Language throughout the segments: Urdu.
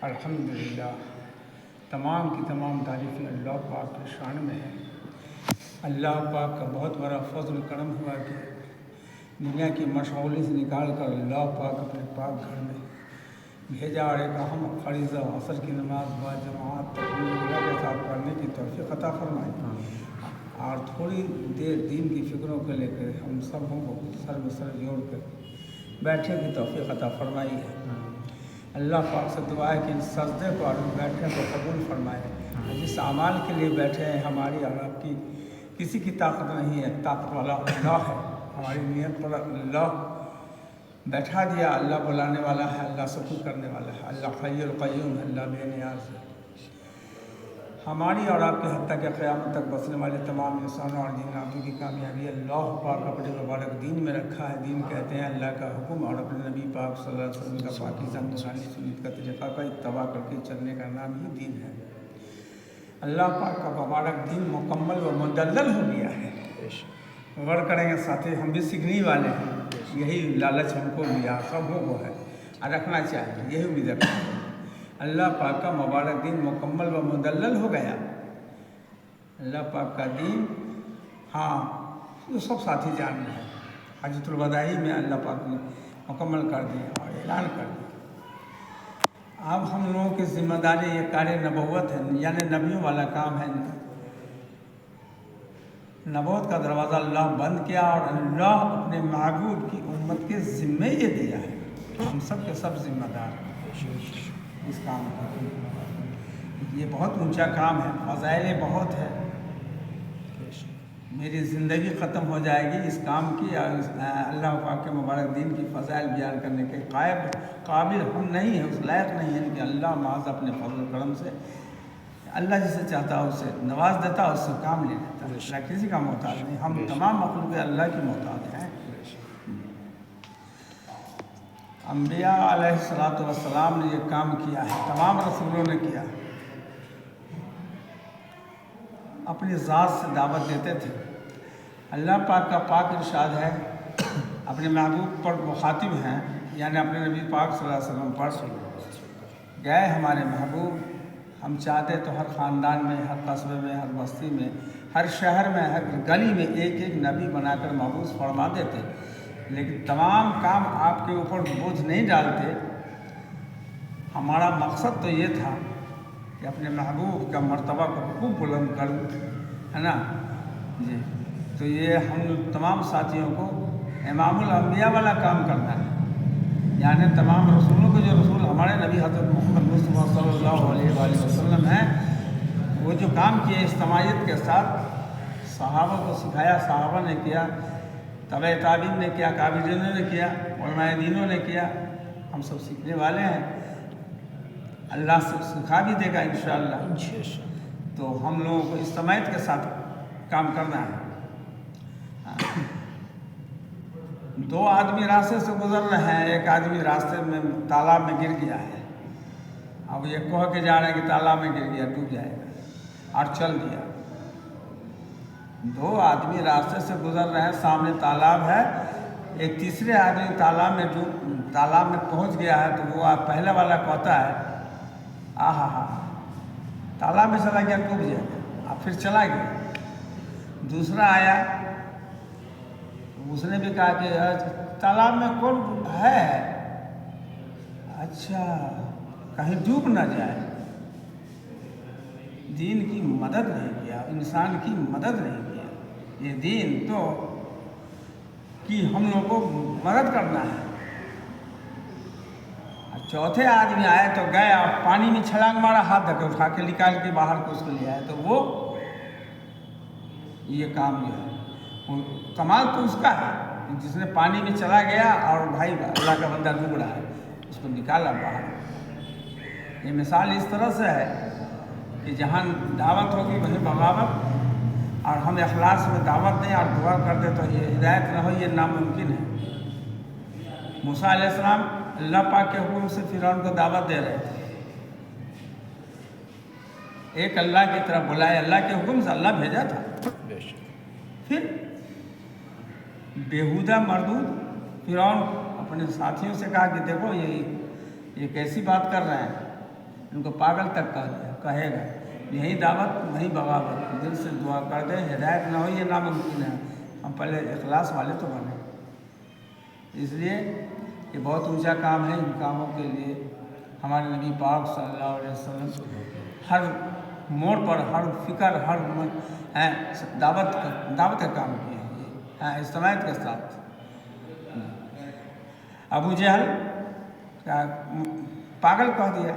الحمدللہ، تمام کی تمام تعریفیں اللہ پاک کی شان میں ہے۔ اللہ پاک کا بہت بڑا فضل و کرم ہوا کہ دنیا کی مشغولی سے نکال کر اللہ پاک اپنے پاک گھر میں بھیجا اور ایک اہم فریضہ عصر کی نماز با جماعت تکبیر کے ساتھ پڑھنے کی توفیق عطا فرمائی اور تھوڑی دیر دین کی فکروں کو لے کر ہم سبوں کو سر بسر جوڑ کر بیٹھنے کی توفیق عطا فرمائی ہے۔ اللہ پاک سے دعا ہے کہ ان سجدے کو اور بیٹھنے کو قبول فرمائے۔ جس اعمال کے لیے بیٹھے ہیں ہماری اور آپ کی کسی کی طاقت نہیں ہے، طاقت والا اللہ ہے۔ ہماری نیت پر اللہ بیٹھا دیا، اللہ بلانے والا ہے، اللہ سب کچھ کرنے والا ہے، اللہ حی القیوم ہے، اللہ بے نیاز ہے۔ ہماری اور آپ کے حتیٰ کہ قیامت تک بسنے والے تمام انسانوں اور جناتوں کی کامیابی اللہ پاک اپنے مبارک دین میں رکھا ہے۔ دین کہتے ہیں اللہ کا حکم اور اپنے نبی پاک صلی اللہ علیہ وسلم کا پاکیزہ نورانی سنت کا طریقہ کا اتباع کر کے چلنے کا نام ہی دین ہے۔ اللہ پاک کا مبارک دین مکمل و مدلل ہو گیا ہے۔ غور کریں گے ساتھی، ہم بھی سیکھنے والے ہیں، یہی لالچ ہم کو بھی سبوں کو ہے اور رکھنا چاہیے، یہی بھی رکھنا ہے۔ اللہ پاک کا مبارک دین مکمل و مدلل ہو گیا۔ اللہ پاک کا دین، ہاں یہ سب ساتھی جان رہے ہیں، حجۃ الوداعی میں اللہ پاک نے مکمل کر دیا اور اعلان کر دیا۔ اب ہم لوگوں کی ذمہ داری یہ کار نبوت ہے، یعنی نبیوں والا کام ہے۔ نبوت کا دروازہ اللہ بند کیا اور اللہ اپنے محبوب کی امت کے ذمے یہ دیا ہے۔ ہم سب کے سب ذمہ دار ہیں اس کام کا۔ یہ بہت اونچا کام ہے، فضائل بہت ہے۔ میری زندگی ختم ہو جائے گی اس کام کی اور اللہ پاک کے مبارک دین کی فضائل بیان کرنے کے قابل ہم نہیں ہیں، اس لائق نہیں ہیں کہ اللہ محض اپنے فضل و کرم سے اللہ جسے چاہتا ہے اسے نواز دیتا ہے، اس سے کام لے لیتا ہے۔ اللہ کسی کا محتاج نہیں، ہم تمام مخلوق اللہ کی محتاج ہیں۔ انبیاء علیہ الصلوۃ والسلام نے یہ کام کیا ہے، تمام رسولوں نے کیا۔ اپنی ذات سے دعوت دیتے تھے۔ اللہ پاک کا پاک ارشاد ہے، اپنے محبوب پر مخاطب ہیں، یعنی اپنے نبی پاک صلی اللہ علیہ وسلم پر گئے ہمارے محبوب، ہم چاہتے تو ہر خاندان میں، ہر قصبے میں، ہر بستی میں، ہر شہر میں، ہر گلی میں ایک ایک نبی بنا کر مبعوث فرما دیتے، لیکن تمام کام آپ کے اوپر بوجھ نہیں ڈالتے۔ ہمارا مقصد تو یہ تھا کہ اپنے محبوب کا مرتبہ کو خوب بلند کروں، ہے نا جی۔ تو یہ ہم تمام ساتھیوں کو امام الانبیاء والا کام کرنا ہے، یعنی تمام رسولوں کے جو رسول ہمارے نبی حضرت محمد مصطفیٰ صلی اللہ علیہ وآلہ وسلم ہیں، وہ جو کام کیے اجتماعیت کے ساتھ، صحابہ کو سکھایا، صحابہ نے کیا، تبع تابعین نے کیا، قابلینوں نے کیا، علماء دینوں نے کیا، ہم سب سیکھنے والے ہیں۔ اللہ سے سکھا بھی دے گا انشاءاللہ۔ تو ہم لوگوں کو اجتماعیت کے ساتھ کام کرنا ہے۔ دو آدمی راستے سے گزر رہے ہیں، ایک آدمی راستے میں تالاب میں گر گیا ہے، اب یہ کہہ کے جا رہے ہیں کہ تالاب میں گر گیا، ڈوب جائے گا، اور چل دیا۔ دو آدمی راستے سے گزر رہے ہیں، سامنے تالاب ہے، ایک تیسرے آدمی تالاب میں پہنچ گیا ہے، تو وہ پہلے والا کہتا ہے آہا تالاب میں چلا گیا، ڈوب جائے گا، اب پھر چلا گیا۔ دوسرا آیا، اس نے بھی کہا کہ تالاب میں کون ہے، اچھا کہیں ڈوب نہ جائے۔ دین کی مدد نہیں کیا، انسان کی مدد نہیں کیا۔ یہ دین تو کہ ہم لوگوں کو مدد کرنا ہے۔ چوتھے آدمی آئے تو گئے اور پانی میں چھلانگ مارا، ہاتھ دھکے اٹھا کے نکال کے باہر کو اس کو لے آئے، تو وہ یہ کام جو ہے کمال تو اس کا ہے، جس نے پانی میں چلا گیا اور بھائی اللہ کا بندہ ڈوب رہا ہے، اس کو نکالا باہر۔ یہ مثال اس طرح سے ہے کہ جہاں دعوت ہوگی وہیں بغاوت، اور ہم اخلاص میں دعوت دیں اور دعا کر دیں تو یہ ہدایت نہ ہو، یہ ناممکن ہے۔ موسیٰ علیہ السلام اللہ پاک کے حکم سے فرعون کو دعوت دے رہے تھے، ایک اللہ کی طرف بلائے، اللہ کے حکم سے اللہ بھیجا تھا۔ پھر بیہودہ مردود فرعون اپنے ساتھیوں سے کہا کہ دیکھو یہ کیسی بات کر رہے ہیں، ان کو پاگل تک کہے گا، یہی دعوت وہی بغاوت، دل سے دعا کر دیں ہدایت نہ ہو یہ ناممکن ہے، ہم پہلے اخلاص والے تو بنیں۔ اس لیے یہ بہت اونچا کام ہے، ان کاموں کے لیے ہمارے نبی پاک صلی اللہ علیہ وسلم ہر موڑ پر، ہر فکر، ہر دعوت کا کام کیا ہے، اجتماعیت کے ساتھ۔ ابو جہل کا پاگل کہہ دیا،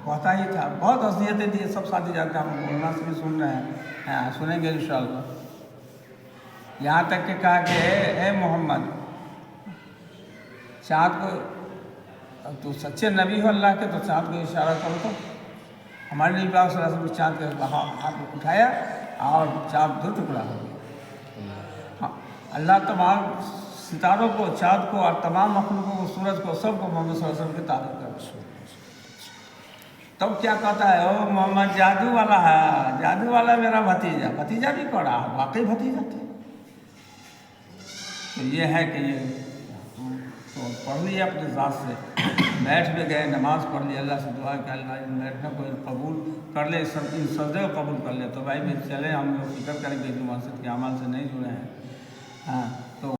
کہتا ہی تھا، بہت نصیحتیں دی، سب ساتھی جاتے ہیں، ہم بولنا سے بھی سن رہے ہیں، سنیں گے انشاءاللہ۔ یہاں تک کہ کہا کہ اے محمد، چاند کو، تو سچے نبی ہو اللہ کے، تو چاند کو اشارہ کرو تو۔ ہمارے نبی پاک صلی اللہ علیہ وسلم نے چاند کے ہاتھ اٹھایا اور چاند 2 ٹکڑا ہو گیا۔ اللہ تمام ستاروں کو، چاند کو اور تمام مخلوقوں کو، سورج کو، سب کو محمد صلی اللہ علیہ وسلم کی تعریف کرو۔ تب کیا کہتا ہے، او محمد جادو والا ہے، جادو والا میرا بھتیجا بھی پڑا، واقعی بھتیجا تھے۔ تو یہ ہے کہ یہ تو پڑھ لیا اپنے ذات سے، بیٹھ بھی گئے، نماز پڑھ لی، اللہ سے دعا کہ اللہ ان بیٹھنے کو قبول کر لے، ان سجدے کو قبول کر لے۔ تو بھائی بھی چلے، ہم لوگ فکر کریں گے جو مسجد کے عمل سے نہیں جڑے ہیں،